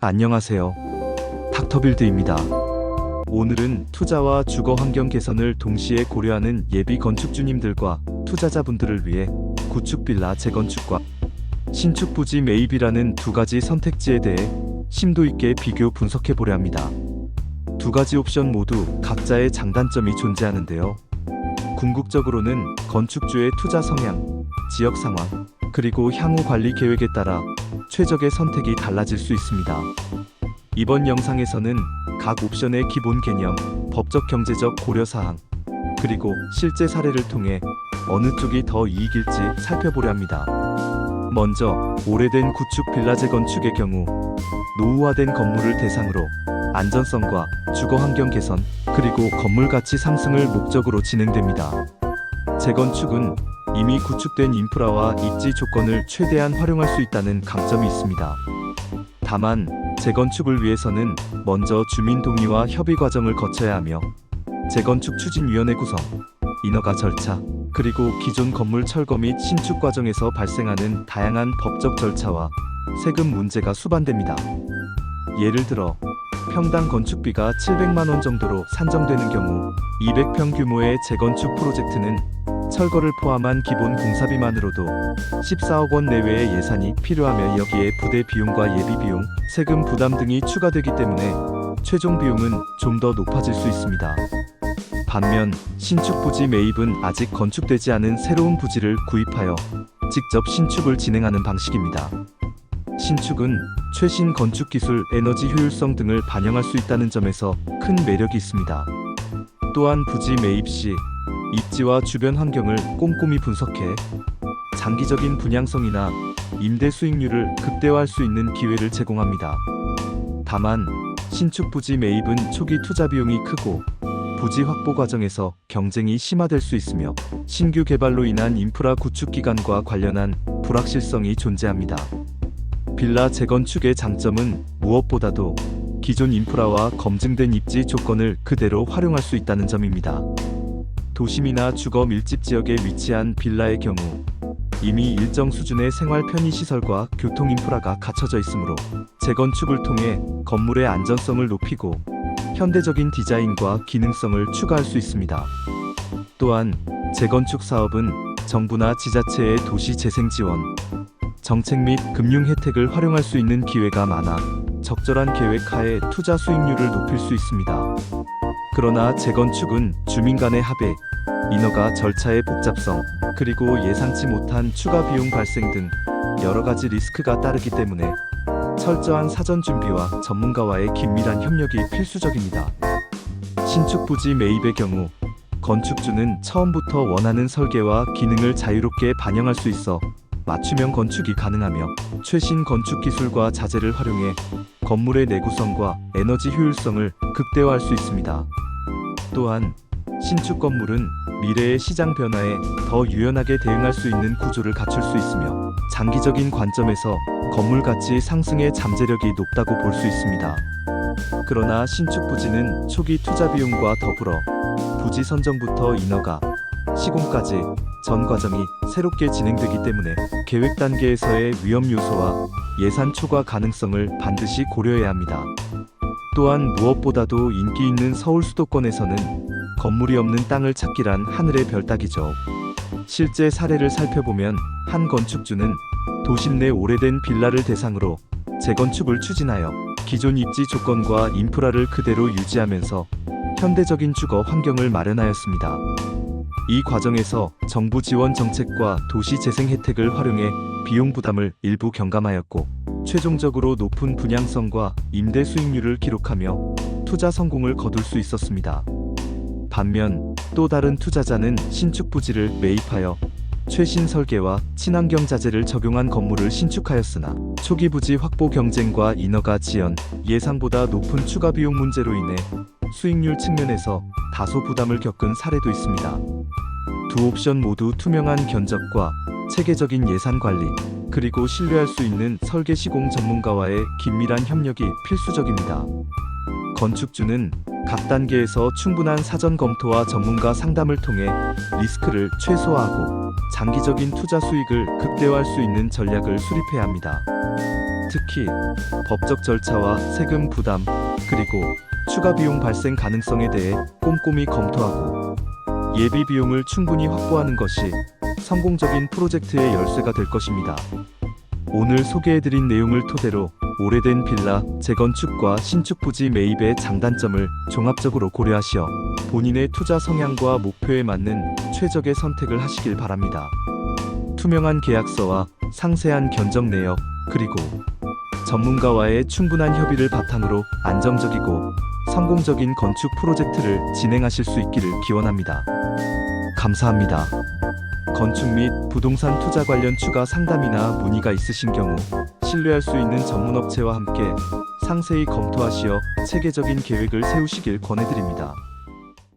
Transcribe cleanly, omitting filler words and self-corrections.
안녕하세요. 닥터빌드입니다. 오늘은 투자와 주거 환경 개선을 동시에 고려하는 예비 건축주님들과 투자자분들을 위해 구축 빌라 재건축과 신축 부지 매입이라는 두 가지 선택지에 대해 심도 있게 비교 분석해 보려 합니다. 두 가지 옵션 모두 각자의 장단점이 존재하는데요. 궁극적으로는 건축주의 투자 성향, 지역 상황, 그리고 향후 관리 계획에 따라 최적의 선택이 달라질 수 있습니다. 이번 영상에서는 각 옵션의 기본 개념, 법적 경제적 고려사항, 그리고 실제 사례를 통해 어느 쪽이 더 이익일지 살펴보려 합니다. 먼저 오래된 구축 빌라 재건축의 경우 노후화된 건물을 대상으로 안전성과 주거 환경 개선, 그리고 건물 가치 상승을 목적으로 진행됩니다. 재건축은 이미 구축된 인프라와 입지 조건을 최대한 활용할 수 있다는 강점이 있습니다. 다만 재건축을 위해서는 먼저 주민 동의와 협의 과정을 거쳐야 하며 재건축 추진위원회 구성, 인허가 절차, 그리고 기존 건물 철거 및 신축 과정에서 발생하는 다양한 법적 절차와 세금 문제가 수반됩니다. 예를 들어 평당 건축비가 700만 원 정도로 산정되는 경우 200평 규모의 재건축 프로젝트는 철거를 포함한 기본 공사비만으로도 14억 원 내외의 예산이 필요하며 여기에 부대 비용과 예비 비용, 세금 부담 등이 추가되기 때문에 최종 비용은 좀 더 높아질 수 있습니다. 반면 신축 부지 매입은 아직 건축되지 않은 새로운 부지를 구입하여 직접 신축을 진행하는 방식입니다. 신축은 최신 건축 기술, 에너지 효율성 등을 반영할 수 있다는 점에서 큰 매력이 있습니다. 또한 부지 매입 시 입지와 주변 환경을 꼼꼼히 분석해 장기적인 분양성이나 임대 수익률을 극대화할 수 있는 기회를 제공합니다. 다만 신축 부지 매입은 초기 투자 비용이 크고 부지 확보 과정에서 경쟁이 심화될 수 있으며 신규 개발로 인한 인프라 구축 기간과 관련한 불확실성이 존재합니다. 빌라 재건축의 장점은 무엇보다도 기존 인프라와 검증된 입지 조건을 그대로 활용할 수 있다는 점입니다. 도심이나 주거 밀집 지역에 위치한 빌라의 경우 이미 일정 수준의 생활 편의시설과 교통 인프라가 갖춰져 있으므로 재건축을 통해 건물의 안전성을 높이고 현대적인 디자인과 기능성을 추가할 수 있습니다. 또한 재건축 사업은 정부나 지자체의 도시 재생 지원, 정책 및 금융 혜택을 활용할 수 있는 기회가 많아 적절한 계획 하에 투자 수익률을 높일 수 있습니다. 그러나 재건축은 주민 간의 합의, 인허가 절차의 복잡성, 그리고 예상치 못한 추가 비용 발생 등 여러 가지 리스크가 따르기 때문에 철저한 사전 준비와 전문가와의 긴밀한 협력이 필수적입니다. 신축 부지 매입의 경우 건축주는 처음부터 원하는 설계와 기능을 자유롭게 반영할 수 있어 맞춤형 건축이 가능하며 최신 건축 기술과 자재를 활용해 건물의 내구성과 에너지 효율성을 극대화할 수 있습니다. 또한 신축 건물은 미래의 시장 변화에 더 유연하게 대응할 수 있는 구조를 갖출 수 있으며 장기적인 관점에서 건물 가치 상승의 잠재력이 높다고 볼 수 있습니다. 그러나 신축 부지는 초기 투자 비용과 더불어 부지 선정부터 인허가, 시공까지 전 과정이 새롭게 진행되기 때문에 계획 단계에서의 위험 요소와 예산 초과 가능성을 반드시 고려해야 합니다. 또한 무엇보다도 인기 있는 서울 수도권에서는 건물이 없는 땅을 찾기란 하늘의 별 따기죠. 실제 사례를 살펴보면 한 건축주는 도심 내 오래된 빌라를 대상으로 재건축을 추진하여 기존 입지 조건과 인프라를 그대로 유지하면서 현대적인 주거 환경을 마련하였습니다. 이 과정에서 정부 지원 정책과 도시 재생 혜택을 활용해 비용 부담을 일부 경감하였고 최종적으로 높은 분양성과 임대 수익률을 기록하며 투자 성공을 거둘 수 있었습니다. 반면 또 다른 투자자는 신축 부지를 매입하여 최신 설계와 친환경 자재를 적용한 건물을 신축하였으나 초기 부지 확보 경쟁과 인허가 지연, 예상보다 높은 추가 비용 문제로 인해 수익률 측면에서 다소 부담을 겪은 사례도 있습니다. 두 옵션 모두 투명한 견적과 체계적인 예산 관리, 그리고 신뢰할 수 있는 설계 시공 전문가와의 긴밀한 협력이 필수적입니다. 건축주는 각 단계에서 충분한 사전 검토와 전문가 상담을 통해 리스크를 최소화하고 장기적인 투자 수익을 극대화할 수 있는 전략을 수립해야 합니다. 특히 법적 절차와 세금 부담, 그리고 추가 비용 발생 가능성에 대해 꼼꼼히 검토하고 예비 비용을 충분히 확보하는 것이 성공적인 프로젝트의 열쇠가 될 것입니다. 오늘 소개해드린 내용을 토대로 오래된 빌라 재건축과 신축 부지 매입의 장단점을 종합적으로 고려하시어 본인의 투자 성향과 목표에 맞는 최적의 선택을 하시길 바랍니다. 투명한 계약서와 상세한 견적 내역, 그리고 전문가와의 충분한 협의를 바탕으로 안정적이고 성공적인 건축 프로젝트를 진행하실 수 있기를 기원합니다. 감사합니다. 건축 및 부동산 투자 관련 추가 상담이나 문의가 있으신 경우 신뢰할 수 있는 전문업체와 함께 상세히 검토하시어 체계적인 계획을 세우시길 권해드립니다.